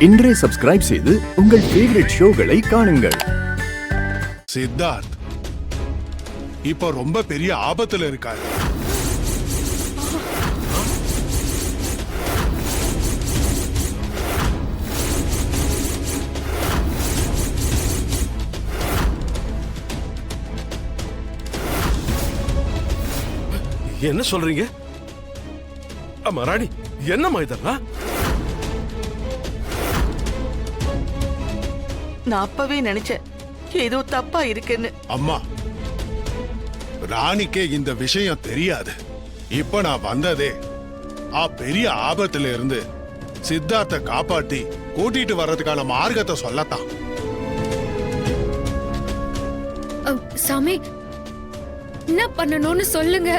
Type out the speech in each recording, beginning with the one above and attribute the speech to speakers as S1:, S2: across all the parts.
S1: இன்றே சப்ஸ்கிரைப் செய்து உங்கள் ஃபேவரட் ஷோகளை காணுங்கள்.
S2: சித்தார்த் இப்போ ரொம்ப பெரிய ஆபத்துல இருக்காரு.
S3: என்ன சொல்றீங்க? அம்மா ராணி, என்னம்மா இதெல்லாம்?
S4: நான் அப்பவே நினைச்சேன் ஏதோ தப்பா இருக்குன்னு.
S2: அம்மா, ராணிக்கே இந்த விஷயம் தெரியாது. இப்ப நான் வந்ததே பெரிய ஆபத்துல இருந்து சித்தார்த்த காப்பாத்தி கூட்டிட்டு வர்றதுக்கான மார்க்கத்தை சொல்லத்தான்.
S5: சாமி, என்ன பண்ணணும்னு சொல்லுங்க.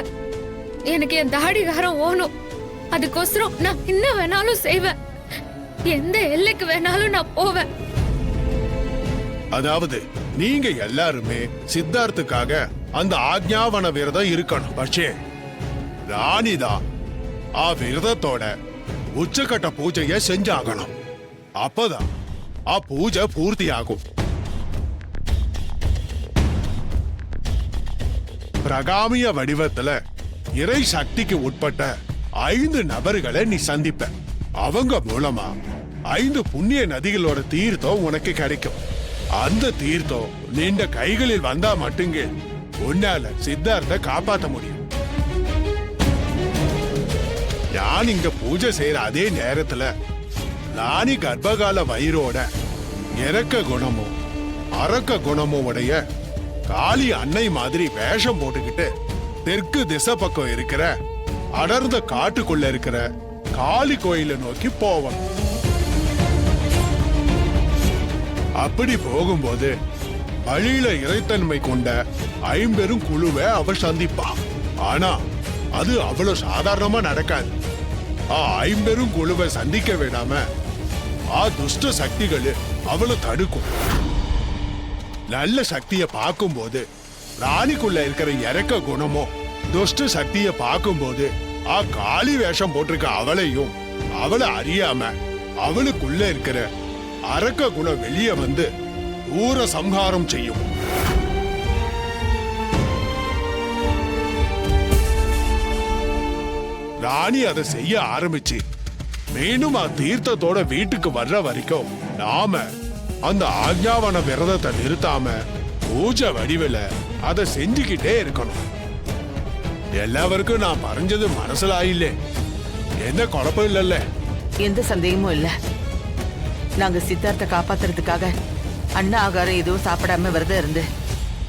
S5: எனக்கு என் தாடிகாரம் ஓணும். அதுக்கோசரம் நான் என்ன வேணாலும் செய்வேன். எந்த எல்லைக்கு வேணாலும் நான் போவேன்.
S2: அதாவது நீங்க எல்லாருமே சித்தார்த்துக்காக அந்த ஆக்ஞாவன விரதம் இருக்கணும். பட்சே ராணிதான் விரதத்தோட உச்சக்கட்ட பூஜைய செஞ்சாகணும். அப்பதான் பூஜை பூர்த்தி ஆகும். பிரகாமிய வடிவத்துல இறை சக்திக்கு உட்பட்ட 5 நபர்களை நீ சந்திப்ப. அவங்க மூலமா 5 புண்ணிய நதிகளோட தீர்த்தம் உனக்கு கிடைக்கும். அந்த தீர்த்தம் நீண்ட கைகளில் வந்தா மட்டுங்க உன்னால சித்தார்த்த காப்பாற்ற முடியும். நான் இங்க பூஜை செய்யற அதே நேரத்துல ராணி கர்ப்பகால வயிறோட இறக்க குணமும் அரக்க குணமும் உடைய காளி அன்னை மாதிரி வேஷம் போட்டுக்கிட்டு தெற்கு திசை பக்கம் இருக்கிற அடர்ந்த காட்டுக்குள்ள இருக்கிற காளி கோயிலை நோக்கி போவன். அப்படி போகும்போது வழியில இறைத்தன்மை கொண்ட 50 குழுவை அவள் சந்திப்பா. ஆனா அது அவ்வளவு சாதாரணமா நடக்காது. 50 குழுவை சந்திக்க விடாம துஷ்ட சக்திகள் அவளை தடுக்கும். நல்ல சக்திய பார்க்கும்போது ராணிக்குள்ள இருக்கிற இறக்க குணமும் துஷ்ட சக்திய பார்க்கும்போது காளி வேஷம் போட்டிருக்க அவளையும் அவளை அறியாம அவளுக்குள்ள இருக்கிற அரக்க குணம் வெளியே வந்து ஊர சம்ஹாரம் செய்யும். ராணி அதை செய்ய ஆரம்பிச்சு மீண்டும் தீர்த்தத்தோட வீட்டுக்கு வர்ற வரைக்கும் நாம அந்த ஆக்ஞாவன விரதத்தை நிறுத்தாம பூஜை வடிவில அதை செஞ்சுக்கிட்டே இருக்கணும். எல்லாருக்கும் நான் பறஞ்சது மனசுல ஆயில்லே, எந்த குழப்பம் இல்லல்ல?
S4: எந்த சந்தேகமும் இல்ல. நாங்க சித்தார்த்த காப்பாத்துறதுக்காக அண்ணா ஆகாரம் எதுவும் சாப்பிடாம விரதம் இருந்து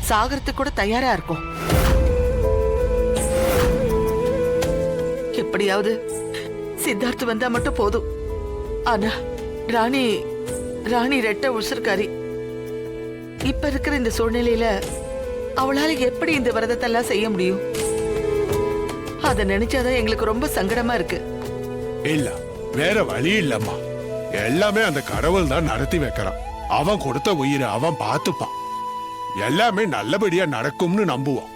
S4: சாகரத்துக்கு கூட தயாரா இருக்கோம். எப்படியாவது சித்தார்த்து வந்தா மட்டும் போதும். ஆனா ராணி ரெட்ட உசர்காரி. இப்ப இருக்கிற இந்த சூழ்நிலையில அவளால எப்படி இந்த விரதத்தை எல்லாம் செய்ய முடியும்? அத நினைச்சாதான் எங்களுக்கு ரொம்ப சங்கடமா இருக்கு.
S2: இல்ல, வேற வழி இல்லம்மா. எல்லாமே அந்த கடவுள் தான் நடத்தி வைக்கிறான். அவன் கொடுத்த உயிரை அவன் பார்த்துப்பான். எல்லாமே நல்லபடியா நடக்கும்னு நம்புவான்.